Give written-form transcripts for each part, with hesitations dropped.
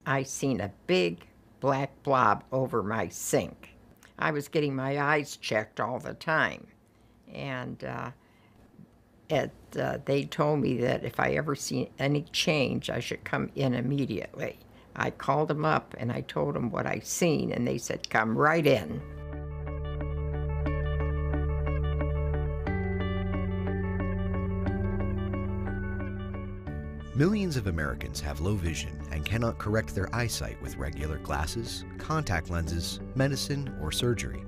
I seen a big black blob over my sink. I was getting my eyes checked all the time, and they told me that if I ever see any change, I should come in immediately. I called them up and I told them what I seen, and they said, "Come right in." Millions of Americans have low vision and cannot correct their eyesight with regular glasses, contact lenses, medicine, or surgery.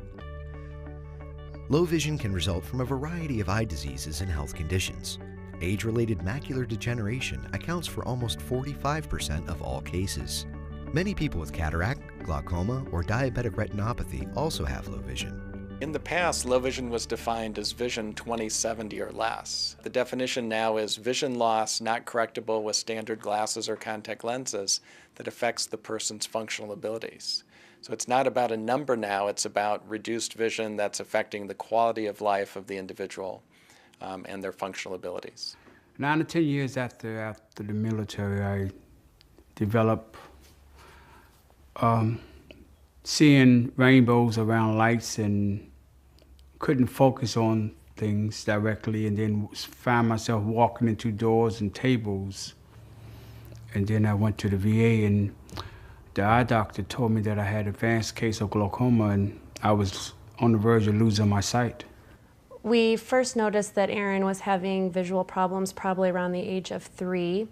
Low vision can result from a variety of eye diseases and health conditions. Age-related macular degeneration accounts for almost 45% of all cases. Many people with cataract, glaucoma, or diabetic retinopathy also have low vision. In the past, low vision was defined as vision 20/70 or less. The definition now is vision loss not correctable with standard glasses or contact lenses that affects the person's functional abilities. So it's not about a number now, it's about reduced vision that's affecting the quality of life of the individual and their functional abilities. 9 to 10 years after the military, I developed seeing rainbows around lights and couldn't focus on things directly, and then found myself walking into doors and tables. And then I went to the VA, and the eye doctor told me that I had an advanced case of glaucoma and I was on the verge of losing my sight. We first noticed that Erin was having visual problems probably around the age of 3.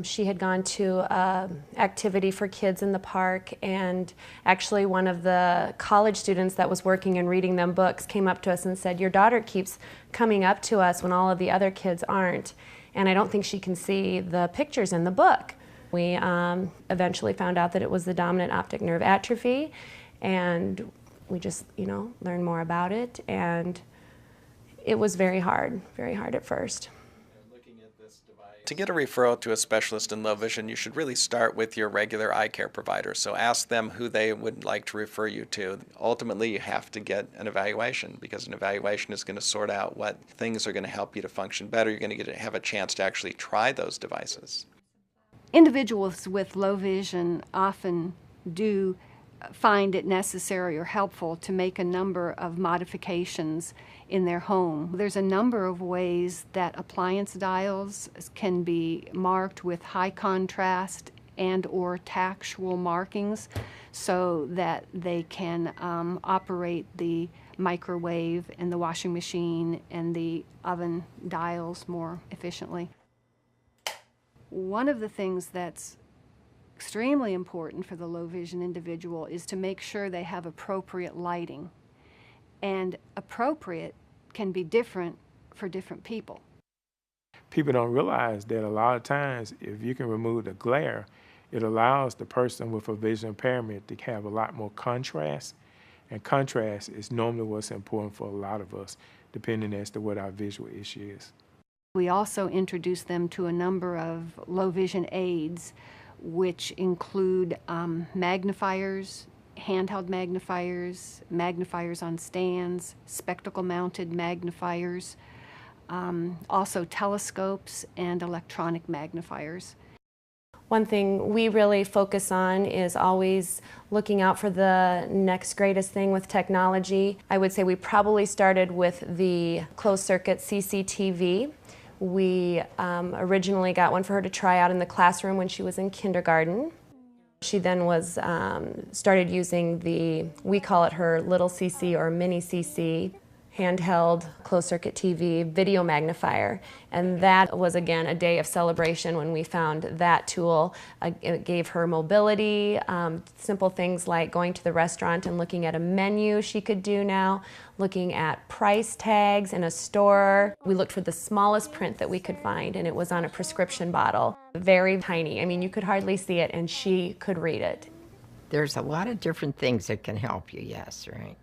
She had gone to an activity for kids in the park, and actually one of the college students that was working and reading them books came up to us and said, "Your daughter keeps coming up to us when all of the other kids aren't, and I don't think she can see the pictures in the book." We eventually found out that it was the dominant optic nerve atrophy, and we just, learned more about it, and it was very hard at first. To get a referral to a specialist in low vision, you should really start with your regular eye care provider. So ask them who they would like to refer you to. Ultimately, you have to get an evaluation, because an evaluation is going to sort out what things are going to help you to function better. You're going to have a chance to actually try those devices. Individuals with low vision often do find it necessary or helpful to make a number of modifications in their home. There's a number of ways that appliance dials can be marked with high contrast and or tactual markings so that they can operate the microwave and the washing machine and the oven dials more efficiently. One of the things that's extremely important for the low vision individual is to make sure they have appropriate lighting. And appropriate can be different for different people. People don't realize that a lot of times if you can remove the glare, it allows the person with a vision impairment to have a lot more contrast. And contrast is normally what's important for a lot of us, depending as to what our visual issue is. We also introduce them to a number of low vision aids, which include magnifiers, handheld magnifiers, magnifiers on stands, spectacle-mounted magnifiers, also telescopes and electronic magnifiers. One thing we really focus on is always looking out for the next greatest thing with technology. I would say we probably started with the closed-circuit CCTV. We originally got one for her to try out in the classroom when she was in kindergarten. She then started using we call it her little CC or mini CC, handheld closed-circuit TV video magnifier. And that was, again, a day of celebration when we found that tool. It gave her mobility, simple things like going to the restaurant and looking at a menu she could do now, looking at price tags in a store. We looked for the smallest print that we could find, and it was on a prescription bottle. Very tiny. I mean, you could hardly see it, and she could read it. There's a lot of different things that can help you, yes, right?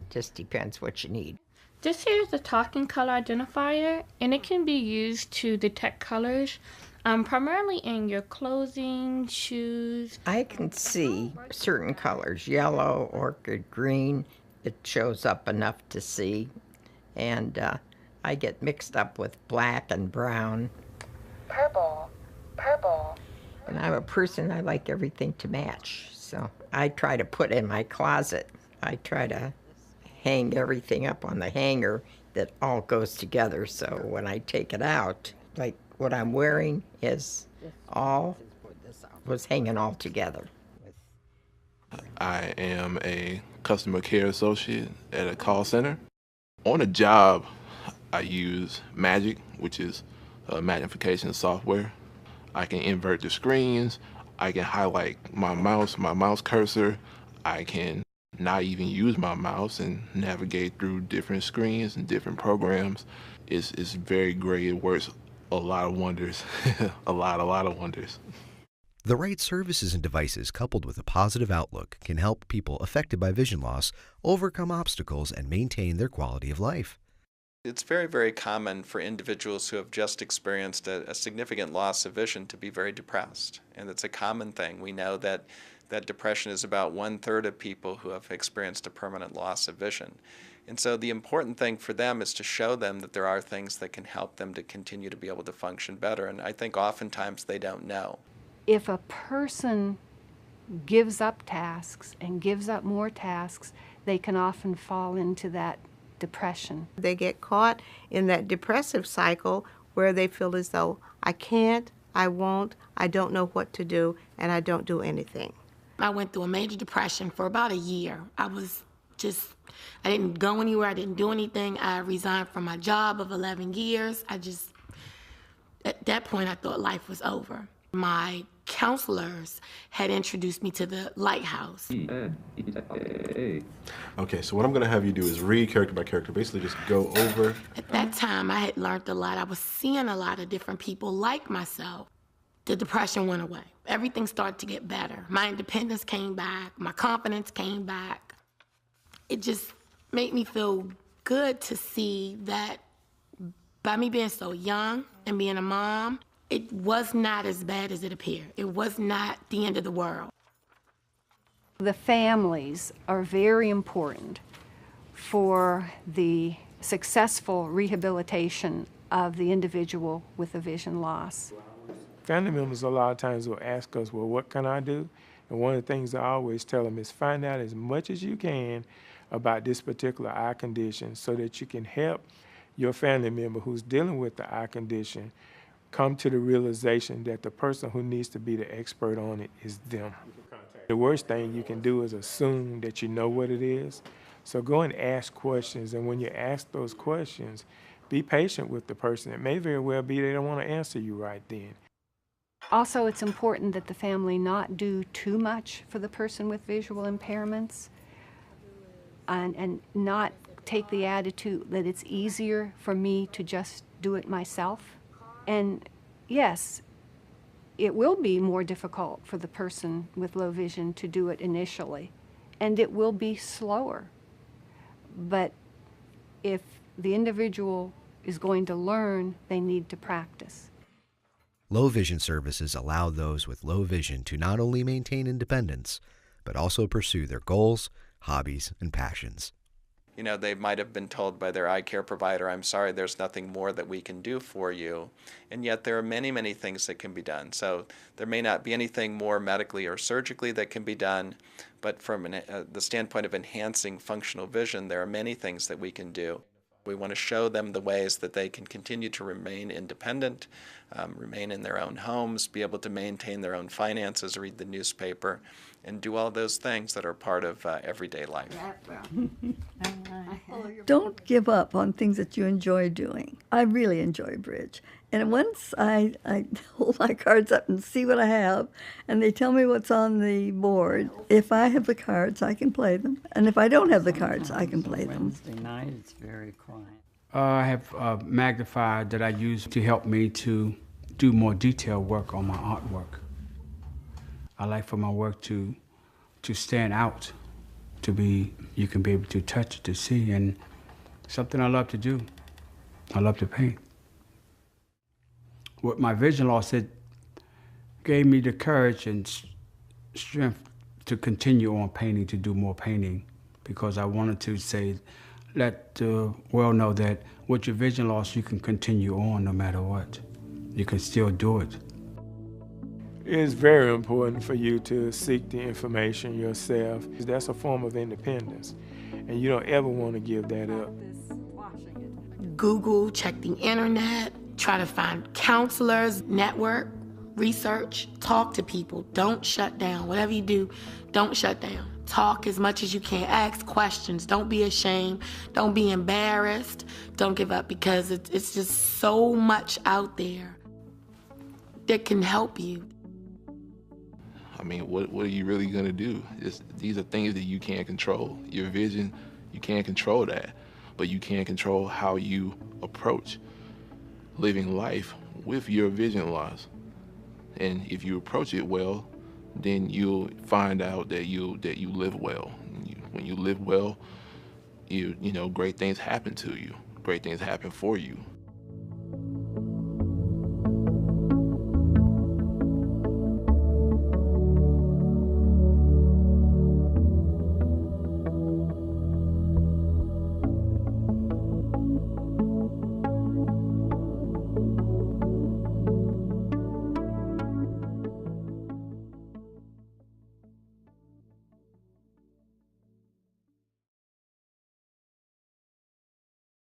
Just depends what you need. This here is the talking color identifier, and it can be used to detect colors, primarily in your clothing, shoes. I can see certain colors, yellow, orchid, green. It shows up enough to see. And I get mixed up with black and brown. Purple, purple. And I'm a person, I like everything to match. So I try to put in my closet, I try to hang everything up on the hanger that all goes together. So when I take it out, like what I'm wearing was hanging all together. I am a customer care associate at a call center. On the job, I use Magic, which is magnification software. I can invert the screens. I can highlight my mouse cursor. I can not even use my mouse and navigate through different screens and different programs. It's very great. It works a lot of wonders, a lot of wonders. The right services and devices coupled with a positive outlook can help people affected by vision loss overcome obstacles and maintain their quality of life. It's very, very common for individuals who have just experienced a significant loss of vision to be very depressed. And it's a common thing. We know that depression is about 1/3 of people who have experienced a permanent loss of vision. And so the important thing for them is to show them that there are things that can help them to continue to be able to function better. And I think oftentimes they don't know. If a person gives up tasks and gives up more tasks, they can often fall into that depression. They get caught in that depressive cycle where they feel as though I can't, I won't, I don't know what to do, and I don't do anything. I went through a major depression for about a year. I didn't go anywhere, I didn't do anything. I resigned from my job of 11 years. At that point, I thought life was over. My counselors had introduced me to the Lighthouse. Okay, so what I'm gonna have you do is read character by character, basically just go over. At that time, I had learned a lot. I was seeing a lot of different people like myself. The depression went away. Everything started to get better. My independence came back, my confidence came back. It just made me feel good to see that by me being so young and being a mom, it was not as bad as it appeared. It was not the end of the world. The families are very important for the successful rehabilitation of the individual with a vision loss. Family members a lot of times will ask us, well, what can I do? And one of the things I always tell them is find out as much as you can about this particular eye condition so that you can help your family member who's dealing with the eye condition come to the realization that the person who needs to be the expert on it is them. The worst thing you can do is assume that you know what it is. So go and ask questions, and when you ask those questions, be patient with the person. It may very well be they don't want to answer you right then. Also, it's important that the family not do too much for the person with visual impairments and not take the attitude that it's easier for me to just do it myself. And yes, it will be more difficult for the person with low vision to do it initially, and it will be slower. But if the individual is going to learn, they need to practice. Low vision services allow those with low vision to not only maintain independence, but also pursue their goals, hobbies, and passions. You know, they might have been told by their eye care provider, I'm sorry, there's nothing more that we can do for you. And yet there are many, many things that can be done. So there may not be anything more medically or surgically that can be done, but from the standpoint of enhancing functional vision, there are many things that we can do. We want to show them the ways that they can continue to remain independent, remain in their own homes, be able to maintain their own finances, read the newspaper, and do all those things that are part of everyday life. Don't give up on things that you enjoy doing. I really enjoy bridge. And once I hold my cards up and see what I have, and they tell me what's on the board, if I have the cards, I can play them. And if I don't have the cards, I can play them. Wednesday night, it's very quiet. I have a magnifier that I use to help me to do more detailed work on my artwork. I like for my work to stand out, you can be able to touch it, to see, and something I love to do. I love to paint. What my vision loss, it gave me the courage and strength to continue on painting, to do more painting, because I wanted to let the world know that with your vision loss, you can continue on no matter what. You can still do it. It's very important for you to seek the information yourself. That's a form of independence, and you don't ever want to give that up. Google, check the internet, try to find counselors, network, research, talk to people. Don't shut down. Whatever you do, don't shut down. Talk as much as you can. Ask questions. Don't be ashamed. Don't be embarrassed. Don't give up, because it's just so much out there that can help you. I mean, what are you really gonna do? These are things that you can't control. Your vision, you can't control that, but you can control how you approach living life with your vision loss. And if you approach it well, then you'll find out that you live well. When you live well, you know, great things happen to you. Great things happen for you.